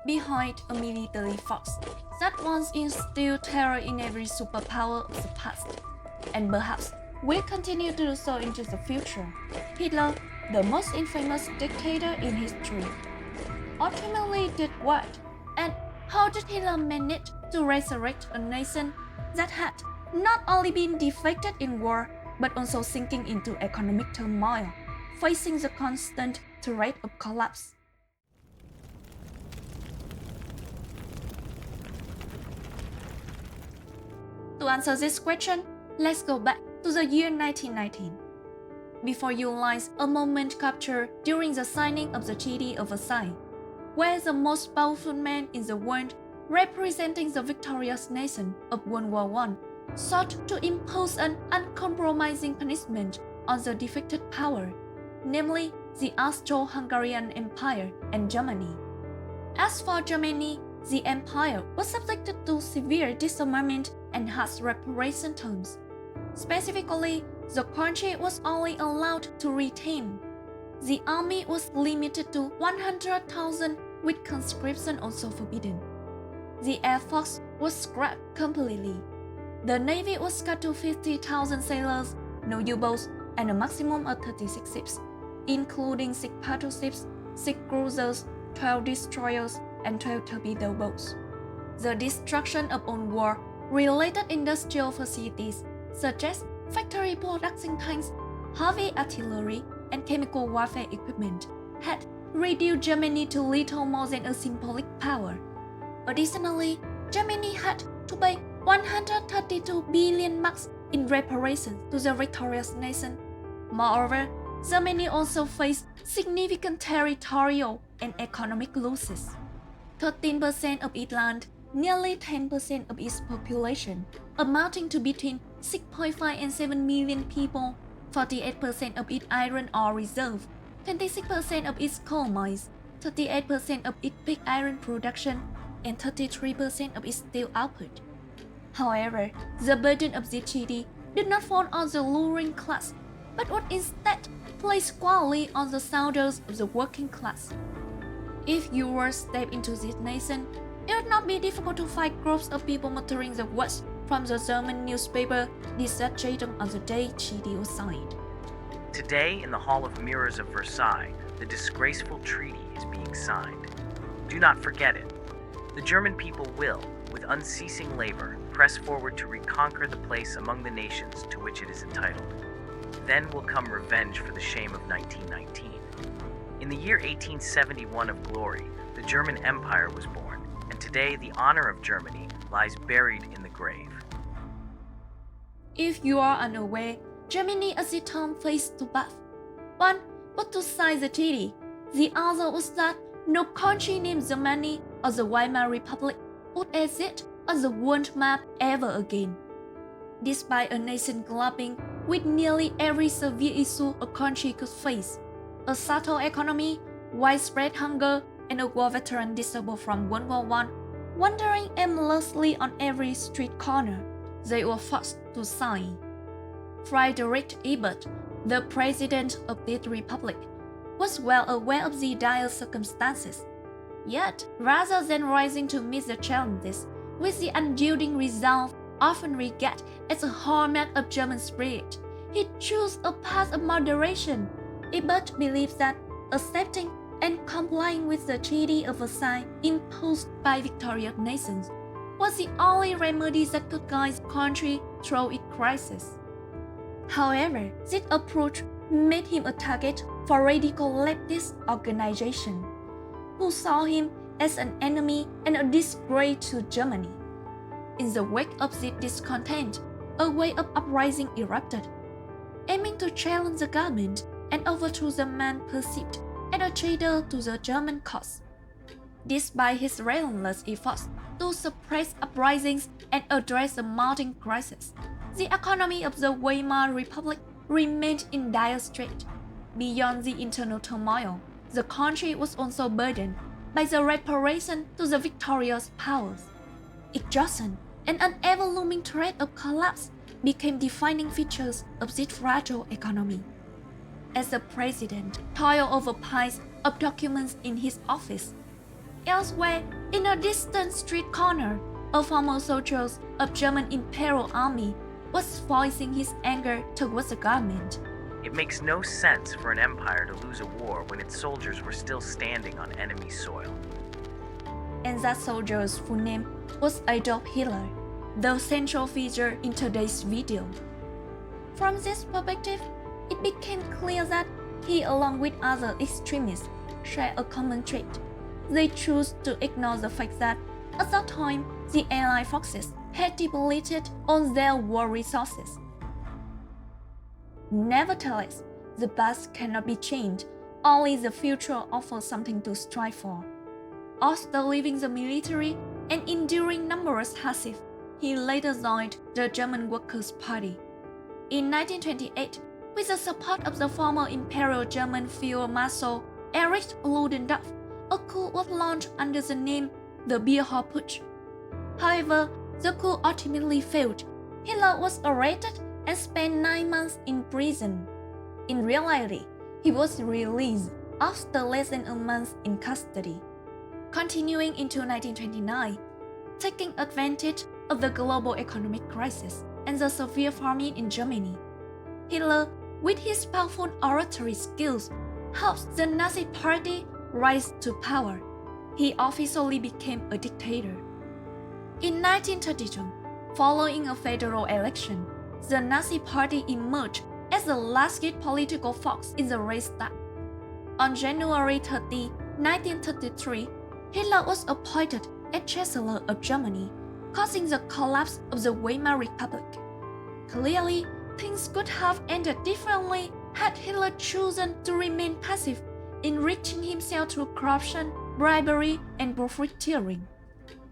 behind a military force that once instilled terror in every superpower of the past, and perhaps will continue to do so into the future. Hitler, the most infamous dictator in history, ultimately did what? And how did Hitler manage to resurrect a nation that had not only been defeated in war, but also sinking into economic turmoil, facing the constant threat of collapse? To answer this question, let's go back to the year 1919. Before you lies a moment captured during the signing of the Treaty of Versailles, where the most powerful man in the world, representing the victorious nation of World War I, sought to impose an uncompromising punishment on the defeated power, namely the Austro-Hungarian Empire and Germany. As for Germany, the empire was subjected to severe disarmament and harsh reparation terms. Specifically, the country was only allowed to retain. The army was limited to 100,000, with conscription also forbidden. The air force was scrapped completely. The navy was cut to 50,000 sailors, no U-boats, and a maximum of 36 ships, including 6 battleships, 6 cruisers, 12 destroyers, and 12 torpedo boats. The destruction upon war-related industrial facilities, such as factory production tanks, heavy artillery, and chemical warfare equipment, had reduced Germany to little more than a symbolic power. Additionally, Germany had to pay 132 billion marks in reparations to the victorious nation. Moreover, Germany also faced significant territorial and economic losses. 13% of its land, nearly 10% of its population, amounting to between 6.5 and 7 million people, 48% of its iron ore reserve, 26% of its coal mines, 38% of its pig iron production, and 33% of its steel output. However, the burden of this treaty did not fall on the ruling class, but would instead place squarely on the shoulders of the working class. If you were to step into this nation, it would not be difficult to find groups of people muttering the words from the German newspaper Die Zeitung on the day treaty was signed. Today, in the Hall of Mirrors of Versailles, the disgraceful treaty is being signed. Do not forget it. The German people will, with unceasing labor, press forward to reconquer the place among the nations to which it is entitled. Then will come revenge for the shame of 1919. In the year 1871 of glory, the German Empire was born, and today the honor of Germany lies buried in the grave. If you are unaware, Germany as a term faced two paths. One was to sign the treaty. The other was that no country named Germany or the Weimar Republic would exist on the world map ever again. Despite a nation grappling with nearly every severe issue a country could face, a subtle economy, widespread hunger, and a war veteran disabled from World War I, wandering aimlessly on every street corner, they were forced to sign. Friedrich Ebert, the president of this republic, was well aware of the dire circumstances. Yet, rather than rising to meet the challenges with the unyielding resolve often regarded as a hallmark of German spirit, he chose a path of moderation. Ebert believes that accepting and complying with the Treaty of Versailles imposed by victorious nations was the only remedy that could guide the country through its crisis. However, this approach made him a target for radical leftist organizations, who saw him as an enemy and a disgrace to Germany. In the wake of this discontent, a wave of uprising erupted, aiming to challenge the government and overthrow the man perceived as a traitor to the German cause. Despite his relentless efforts to suppress uprisings and address the mounting crisis, the economy of the Weimar Republic remained in dire strait. Beyond the internal turmoil, the country was also burdened by the reparation to the victorious powers. Exhaustion and an ever-looming threat of collapse became defining features of this fragile economy. As the president toiled over piles of documents in his office, elsewhere In a distant street corner, a former soldier of German Imperial Army was voicing his anger towards the government. It makes no sense for an empire to lose a war when its soldiers were still standing on enemy soil. And that soldier's full name was Adolf Hitler, the central figure in today's video. From this perspective, it became clear that he, along with other extremists, share a common trait. They chose to ignore the fact that, at that time, the Allied forces had depleted all their war resources. Nevertheless, the past cannot be changed, only the future offers something to strive for. After leaving the military and enduring numerous hardships, he later joined the German Workers' Party. In 1928, with the support of the former Imperial German Field Marshal Erich Ludendorff, a coup was launched under the name the Beer Hall Putsch. However, the coup ultimately failed. Hitler was arrested and spent 9 months in prison. In reality, he was released after less than a month in custody. Continuing into 1929, taking advantage of the global economic crisis and the severe famine in Germany, Hitler, with his powerful oratory skills, helped the Nazi Party rise to power. He officially became a dictator. In 1932, following a federal election, the Nazi Party emerged as the largest political force in the Reichstag. On January 30, 1933, Hitler was appointed as Chancellor of Germany, causing the collapse of the Weimar Republic. Clearly, things could have ended differently had Hitler chosen to remain passive, enriching himself through corruption, bribery, and profiteering.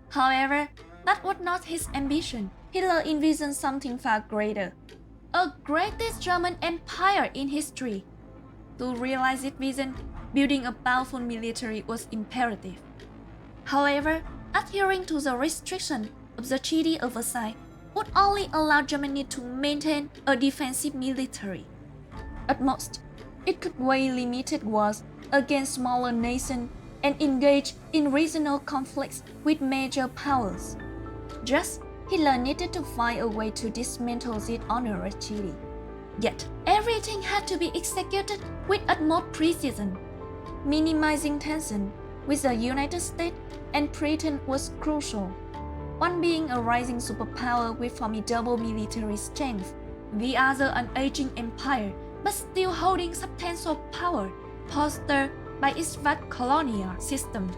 However, that was not his ambition. Hitler envisioned something far greater, a greatest German empire in history. To realize this vision, building a powerful military was imperative. However, adhering to the restriction of the Treaty of Versailles would only allow Germany to maintain a defensive military. At most, it could wage limited wars against smaller nations and engage in regional conflicts with major powers. Thus, Hitler needed to find a way to dismantle this onerous treaty. Yet, everything had to be executed with utmost precision. Minimizing tension with the United States and Britain was crucial. One being a rising superpower with formidable military strength, the other an aging empire but still holding substantial power, bolstered by its vast colonial system.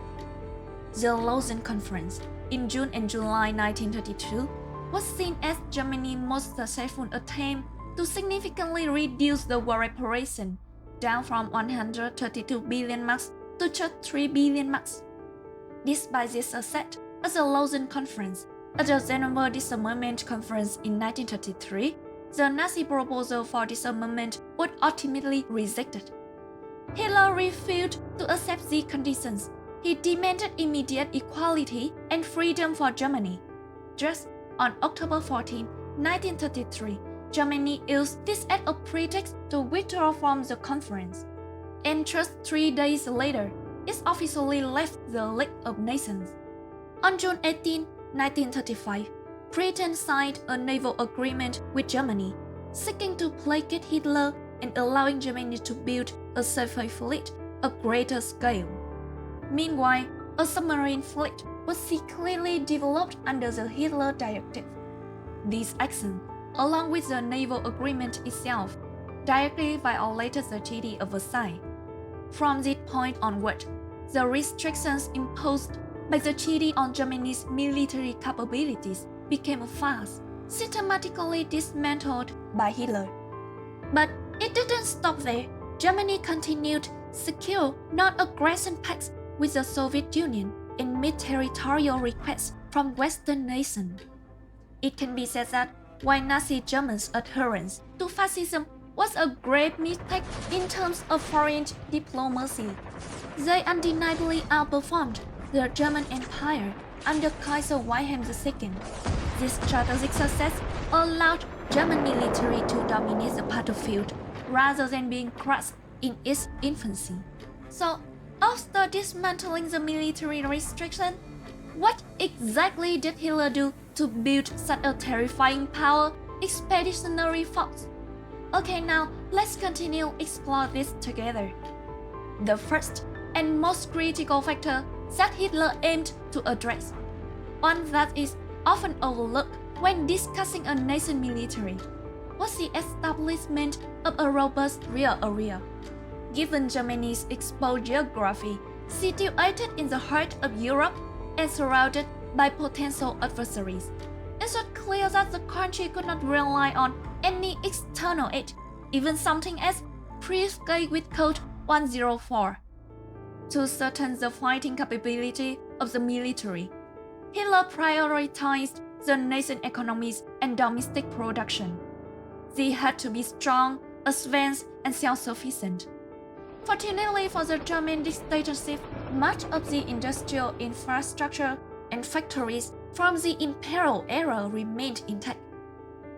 The Lausanne Conference in June and July 1932 was seen as Germany's most successful attempt to significantly reduce the war reparation, down from 132 billion marks to just 3 billion marks. Despite this success, at the Lausanne Conference, at the Geneva Disarmament Conference in 1933, the Nazi proposal for disarmament was ultimately rejected. Hitler refused to accept these conditions. He demanded immediate equality and freedom for Germany. Just on October 14, 1933, Germany used this as a pretext to withdraw from the conference. And just 3 days later, it officially left the League of Nations. On June 18, 1935, Britain signed a naval agreement with Germany, seeking to placate Hitler and allowing Germany to build a surface fleet of greater scale. Meanwhile, a submarine fleet was secretly developed under the Hitler Directive. These actions, along with the naval agreement itself, directly violated the Treaty of Versailles. From this point onward, the restrictions imposed by the treaty on Germany's military capabilities became a farce, systematically dismantled by Hitler. But it didn't stop there. Germany continued secure non-aggression pacts with the Soviet Union and made territorial requests from Western nations. It can be said that while Nazi Germany's adherence to fascism was a grave mistake in terms of foreign diplomacy, they undeniably outperformed the German Empire under Kaiser Wilhelm II. This strategic success allowed German military to dominate the battlefield rather than being crushed in its infancy. So, after dismantling the military restriction, What exactly did Hitler do to build such a terrifying power expeditionary force? Okay, now let's continue explore this together. The first and most critical factor that Hitler aimed to address, one that is often overlooked when discussing a nation's military, was the establishment of a robust rear area. Given Germany's exposed geography, situated in the heart of Europe and surrounded by potential adversaries, it was clear that the country could not rely on any external aid, even something as pre-escape with Code 104. To certain the fighting capability of the military, Hitler prioritized the nation's economies and domestic production. They had to be strong, advanced, and self-sufficient. Fortunately for the German dictatorship, much of the industrial infrastructure and factories from the imperial era remained intact.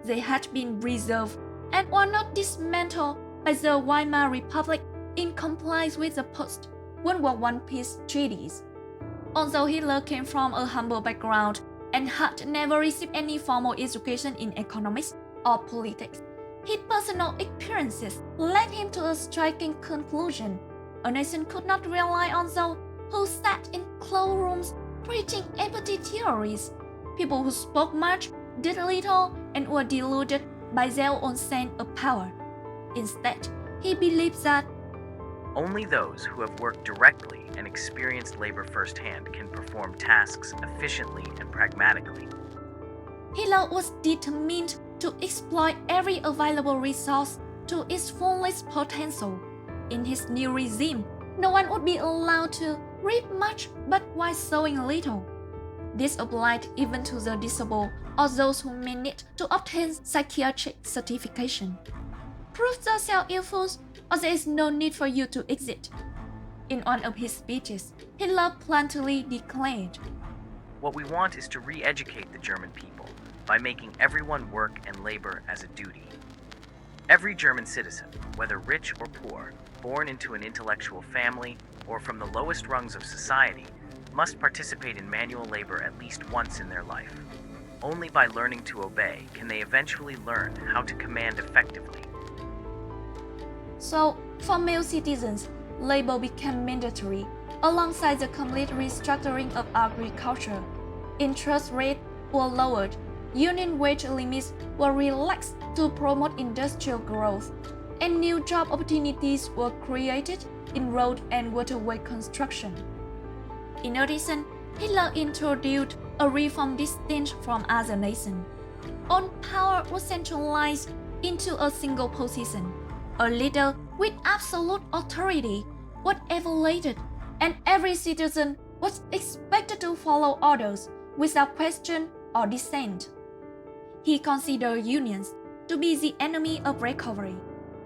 They had been preserved and were not dismantled by the Weimar Republic in compliance with the post-World War I peace treaties. Although Hitler came from a humble background and had never received any formal education in economics or politics, his personal experiences led him to a striking conclusion. A nation could not rely on those who sat in closed rooms preaching empty theories, people who spoke much, did little, and were deluded by their own sense of power. Instead, he believed that only those who have worked directly and experienced labor firsthand can perform tasks efficiently and pragmatically. Hitler was determined to exploit every available resource to its fullest potential. In his new regime, no one would be allowed to reap much but while sowing little. This applied even to the disabled or those who may need to obtain psychiatric certification. Prove yourself useful or there is no need for you to exit. In one of his speeches, Hitler bluntly declared, "What we want is to re-educate the German people by making everyone work and labor as a duty. Every German citizen, whether rich or poor, born into an intellectual family, or from the lowest rungs of society, must participate in manual labor at least once in their life. Only by learning to obey can they eventually learn how to command effectively." So, for male citizens, labor became mandatory, alongside the complete restructuring of agriculture. Interest rates were lowered, union wage limits were relaxed to promote industrial growth, and new job opportunities were created in road and waterway construction. In addition, Hitler introduced a reform distinct from other nations. All power was centralized into a single position. A leader with absolute authority was elevated, and every citizen was expected to follow orders without question or dissent. He considered unions to be the enemy of recovery.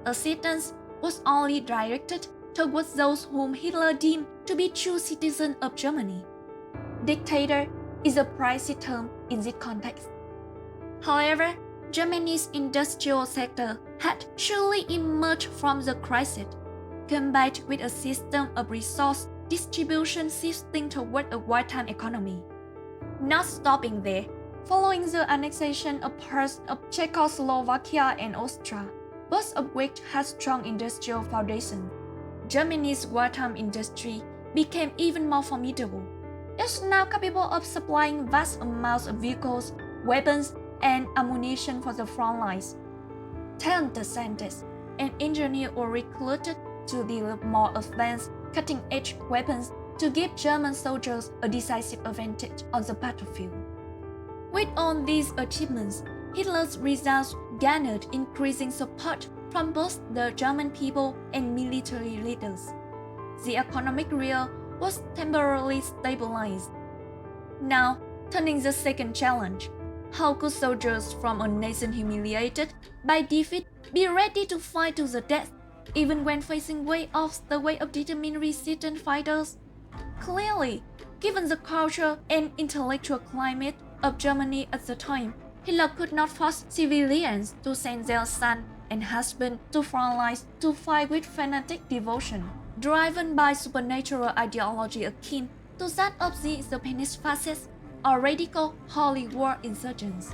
Assistance was only directed towards those whom Hitler deemed to be true citizens of Germany. Dictator is a pricey term in this context. However, Germany's industrial sector had surely emerged from the crisis, combined with a system of resource distribution shifting toward a wartime economy. Not stopping there, following the annexation of parts of Czechoslovakia and Austria, both of which had strong industrial foundations, Germany's wartime industry became even more formidable. It was now capable of supplying vast amounts of vehicles, weapons, and ammunition for the front lines. Talented scientists and engineers were recruited to develop more advanced, cutting-edge weapons to give German soldiers a decisive advantage on the battlefield. With all these achievements, Hitler's results garnered increasing support from both the German people and military leaders. The economic rear was temporarily stabilized. Now, turning the second challenge, how could soldiers from a nation humiliated by defeat be ready to fight to the death, even when facing way off the way of determined resistant fighters? Clearly, given the culture and intellectual climate of Germany at the time, Hitler could not force civilians to send their son and husband to front lines to fight with fanatic devotion, driven by supernatural ideology akin to that of the Japanese fascists or radical holy war insurgents.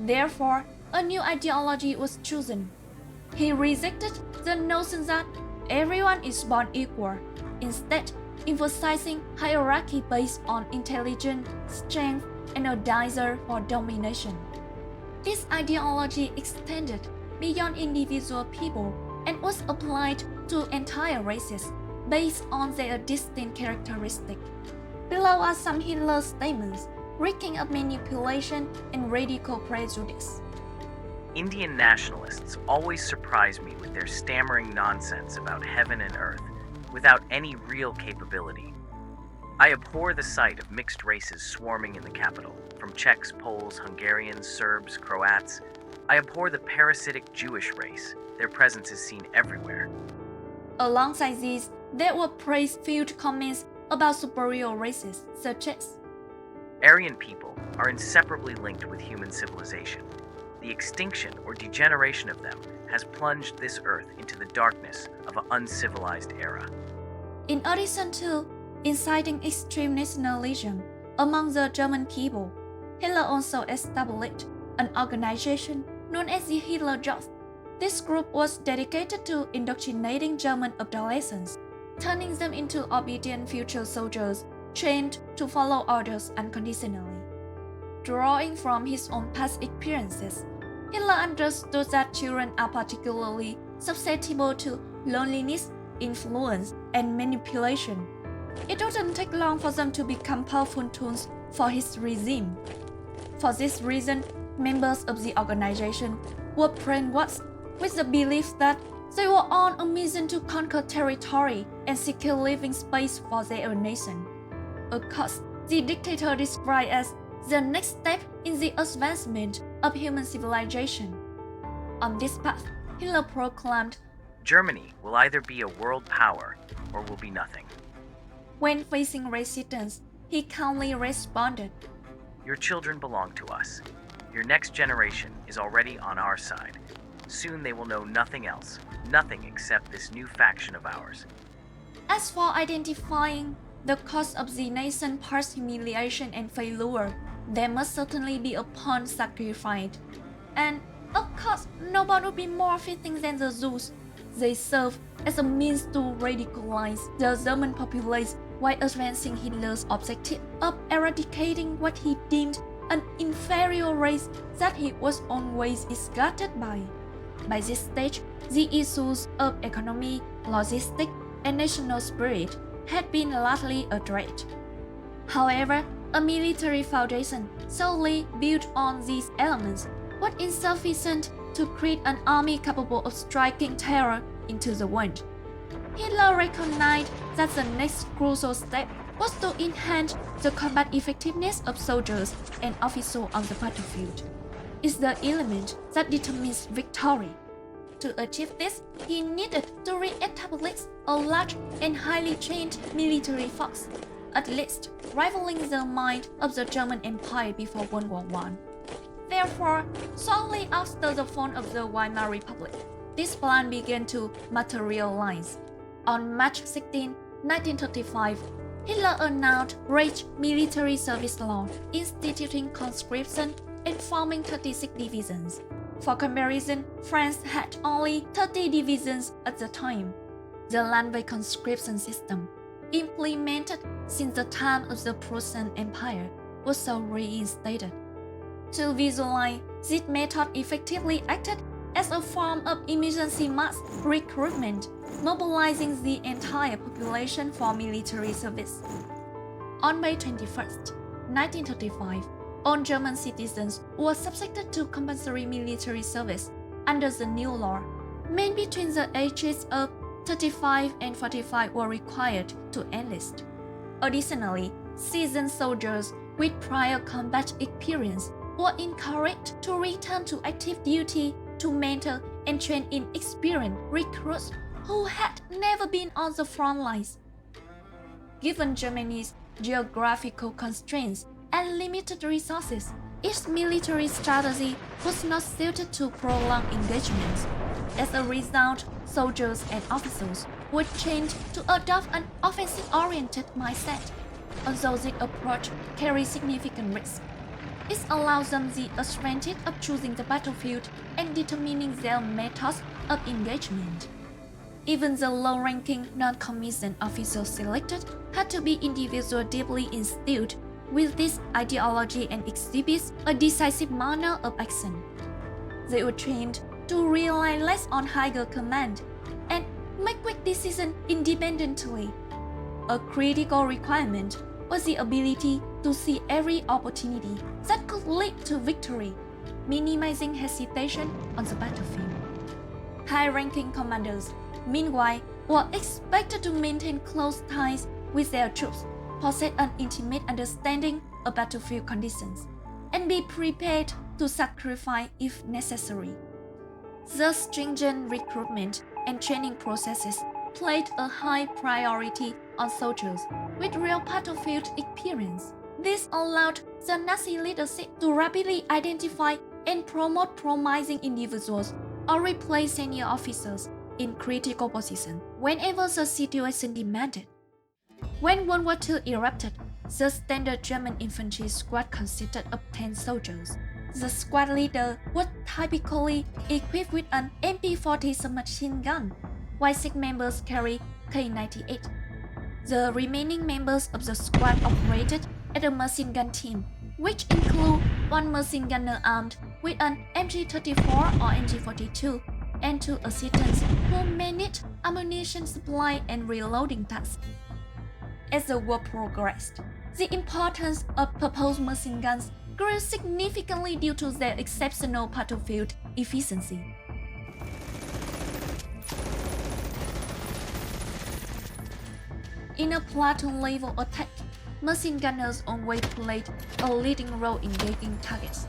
Therefore, a new ideology was chosen. He rejected the notion that everyone is born equal, instead emphasizing hierarchy based on intelligence, strength, and a desire for domination. This ideology extended beyond individual people and was applied to entire races based on their distinct characteristics. Below are some Hitler statements reeking of manipulation and radical prejudice. Indian nationalists always surprise me with their stammering nonsense about heaven and earth, without any real capability. I abhor the sight of mixed races swarming in the capital, from Czechs, Poles, Hungarians, Serbs, Croats. I abhor the parasitic Jewish race. Their presence is seen everywhere. Alongside these, there were praise-filled comments about superior races, such as Aryan people are inseparably linked with human civilization. The extinction or degeneration of them has plunged this earth into the darkness of an uncivilized era. In addition to inciting extreme nationalism among the German people, Hitler also established an organization known as the Hitler Youth. This group was dedicated to indoctrinating German adolescents, turning them into obedient future soldiers trained to follow orders unconditionally. Drawing from his own past experiences, Hitler understood that children are particularly susceptible to loneliness, influence, and manipulation. It doesn't take long for them to become powerful tools for his regime. For this reason, members of the organization were brainwashed with the belief that they were on a mission to conquer territory and secure living space for their nation. A cause the dictator described as the next step in the advancement of human civilization. On this path, Hitler proclaimed, Germany will either be a world power or will be nothing. When facing resistance, he calmly responded, Your children belong to us. Your next generation is already on our side. Soon they will know nothing else, nothing except this new faction of ours. As for identifying the cause of the nation's past humiliation and failure, there must certainly be a pawn sacrificed. And, of course, no one would be more fitting than the Jews. They serve as a means to radicalize the German populace while advancing Hitler's objective of eradicating what he deemed an inferior race that he was always disgusted by. By this stage, the issues of economy, logistics, and national spirit had been largely addressed. However, a military foundation solely built on these elements was insufficient to create an army capable of striking terror into the world. Hitler recognized that the next crucial step was to enhance the combat effectiveness of soldiers and officers on the battlefield. It's the element that determines victory. To achieve this, he needed to re-establish a large and highly trained military force, at least rivaling the might of the German Empire before World War I. Therefore, shortly after the fall of the Weimar Republic, this plan began to materialize. On March 16, 1935, Hitler announced raised military service law, instituting conscription and forming 36 divisions. For comparison, France had only 30 divisions at the time. The land-based conscription system, implemented since the time of the Prussian Empire, was so reinstated. To visualize, this method effectively acted as a form of emergency mass recruitment, mobilizing the entire population for military service. On May 21, 1935, all German citizens were subjected to compulsory military service under the new law. Men between the ages of 35 and 45 were required to enlist. Additionally, seasoned soldiers with prior combat experience were encouraged to return to active duty to mentor and train inexperienced recruits who had never been on the front lines. Given Germany's geographical constraints and limited resources, its military strategy was not suited to prolonged engagements. As a result, soldiers and officers were trained to adopt an offensive-oriented mindset. although this approach carries significant risk. It allows them the advantage of choosing the battlefield and determining their methods of engagement. Even the low-ranking non-commissioned officers selected had to be individuals deeply instilled with this ideology and exhibit a decisive manner of action. They were trained to rely less on higher command and make quick decisions independently. A critical requirement was the ability to see every opportunity that could lead to victory, minimizing hesitation on the battlefield. High-ranking commanders, meanwhile, were expected to maintain close ties with their troops, possess an intimate understanding of battlefield conditions, and be prepared to sacrifice if necessary. The stringent recruitment and training processes placed a high priority on soldiers with real battlefield experience. This allowed the Nazi leadership to rapidly identify and promote promising individuals or replace senior officers in critical positions whenever the situation demanded. When World War II erupted, the standard German infantry squad consisted of 10 soldiers. The squad leader was typically equipped with an MP-40 submachine gun, while 6 members carried K-98. The remaining members of the squad operated as a machine gun team, which include 1 machine gunner armed with an MG-34 or MG-42 and 2 assistants who managed ammunition supply and reloading tasks. As the war progressed, the importance of proposed machine guns grew significantly due to their exceptional battlefield efficiency. In a platoon-level attack, machine gunners always played a leading role in engaging targets.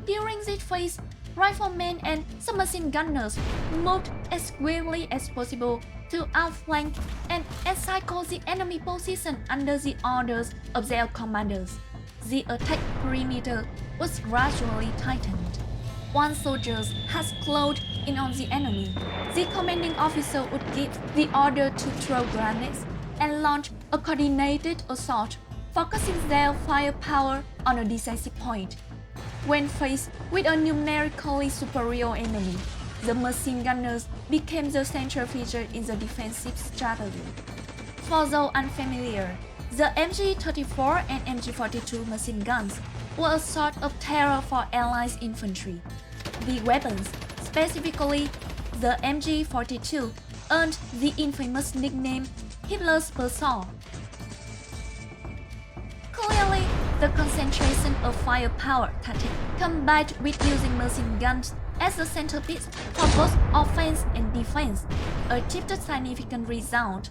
During this phase, riflemen and submachine gunners moved as quickly as possible to outflank and encircle the enemy position under the orders of their commanders. The attack perimeter was gradually tightened. Once soldiers had closed in on the enemy, the commanding officer would give the order to throw grenades and launch a coordinated assault, focusing their firepower on a decisive point. When faced with a numerically superior enemy, the machine gunners became the central feature in the defensive strategy. For those unfamiliar, the MG-34 and MG-42 machine guns were a sort of terror for Allied infantry. The weapons, specifically the MG-42, earned the infamous nickname Hitler's Buzzsaw. Clearly, the concentration of firepower tactic combined with using machine guns as the centerpiece for both offense and defense achieved a significant result.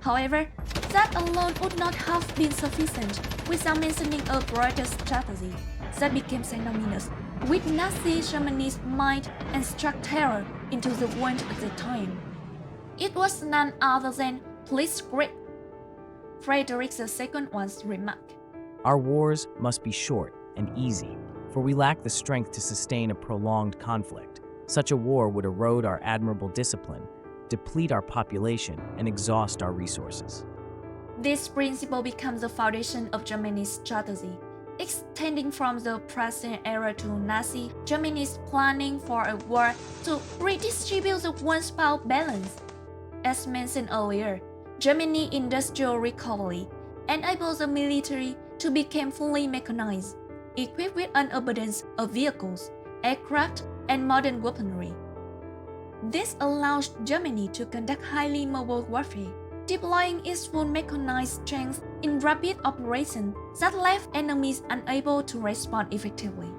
However, that alone would not have been sufficient without mentioning a broader strategy that became synonymous with Nazi Germany's might and struck terror into the world at the time. It was none other than blitzkrieg. Frederick II once remarked, "Our wars must be short and easy, for we lack the strength to sustain a prolonged conflict. Such a war would erode our admirable discipline, deplete our population, and exhaust our resources." This principle becomes the foundation of Germany's strategy, extending from the present era to Nazi Germany's planning for a war to redistribute the world's power balance. As mentioned earlier, Germany's industrial recovery enabled the military to become fully mechanized, equipped with an abundance of vehicles, aircraft, and modern weaponry. This allows Germany to conduct highly mobile warfare, deploying its full mechanized strength in rapid operations that left enemies unable to respond effectively.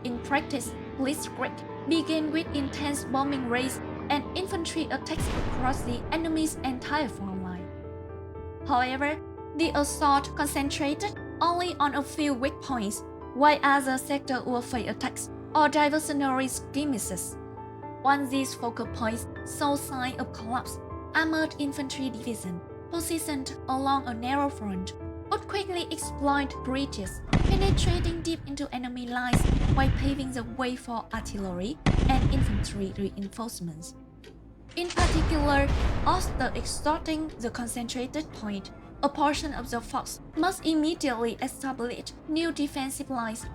In practice, blitzkrieg began with intense bombing raids and infantry attacks across the enemy's entire front line. However, the assault concentrated only on a few weak points, while other sectors would face attacks or diversionary skirmishes. Once these focal points saw signs of collapse, armored infantry divisions positioned along a narrow front would quickly exploit breaches, penetrating deep into enemy lines while paving the way for artillery and infantry reinforcements. In particular, after exhausting the concentrated point, a portion of the force must immediately establish new defensive lines.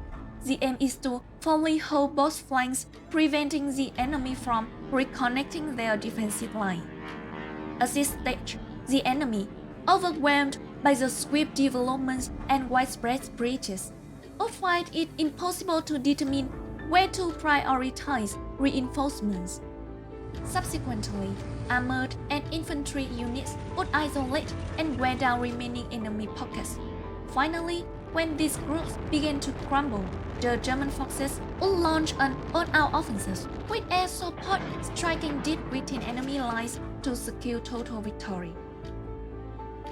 The aim is to firmly hold both flanks, preventing the enemy from reconnecting their defensive line. At this stage, the enemy, overwhelmed by the swift developments and widespread breaches, would find it impossible to determine where to prioritize reinforcements. Subsequently, armored and infantry units would isolate and wear down remaining enemy pockets. Finally, when these groups began to crumble, the German forces would launch an all-out offensive with air support striking deep within enemy lines to secure total victory.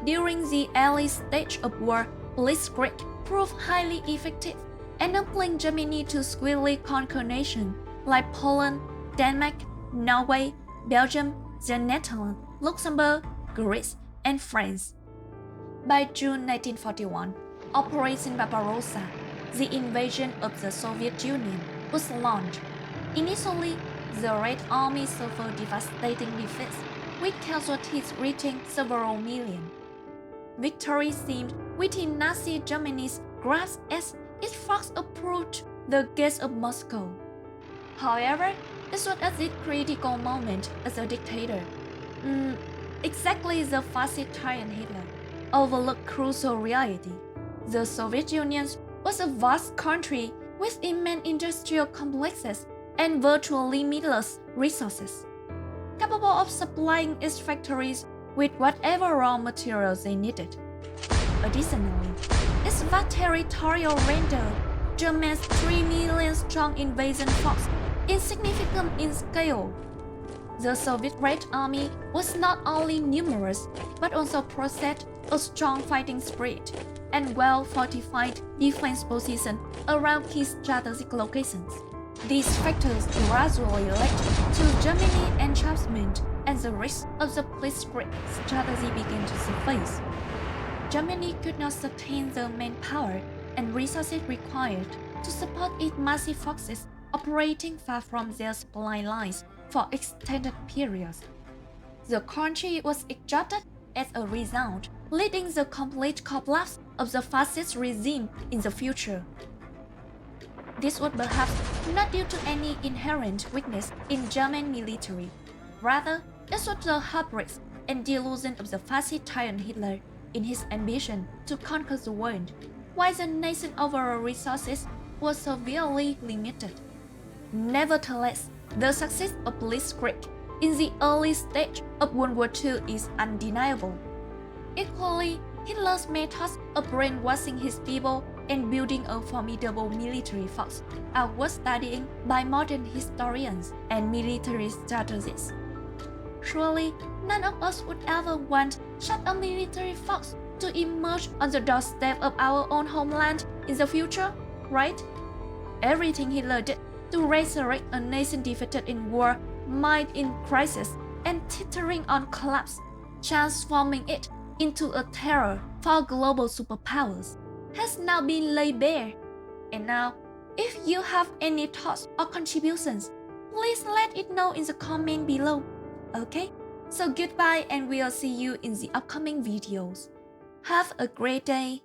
During the early stage of war, blitzkrieg proved highly effective, enabling Germany to swiftly conquer nations like Poland, Denmark, Norway, Belgium, the Netherlands, Luxembourg, Greece, and France. By June 1941, Operation Barbarossa, the invasion of the Soviet Union, was launched. Initially, the Red Army suffered devastating defeats, with casualties reaching several million. Victory seemed within Nazi Germany's grasp as its force approached the gates of Moscow. However, this was at this critical moment as a dictator. Exactly the fascist tyrant Hitler overlooked crucial reality. The Soviet Union was a vast country with immense industrial complexes and virtually limitless resources, capable of supplying its factories with whatever raw materials they needed. Additionally, its vast territorial rendered Germany's 3 million strong invasion force insignificant in scale. The Soviet Red Army was not only numerous, but also possessed a strong fighting spirit and well-fortified defense positions around key strategic locations. These factors gradually led to Germany's entrapment, and the risk of the blitzkrieg strategy began to surface. Germany could not sustain the manpower and resources required to support its massive forces operating far from their supply lines for extended periods. The country was exhausted as a result, leading to the complete collapse of the fascist regime in the future. This was perhaps not due to any inherent weakness in German military. Rather, it was the hubris and delusion of the fascist tyrant Hitler in his ambition to conquer the world, while the nation's overall resources were severely limited. Nevertheless, the success of blitzkrieg in the early stage of World War II is undeniable. Equally, Hitler's methods of brainwashing his people and building a formidable military force are worth studying by modern historians and military strategists. Surely, none of us would ever want such a military force to emerge on the doorstep of our own homeland in the future, right? Everything Hitler did to resurrect a nation defeated in war, mired in crisis, and teetering on collapse, transforming it into a terror for global superpowers, has now been laid bare. And now, if you have any thoughts or contributions, please let it know in the comment below. Okay? So goodbye, and we'll see you in the upcoming videos. Have a great day.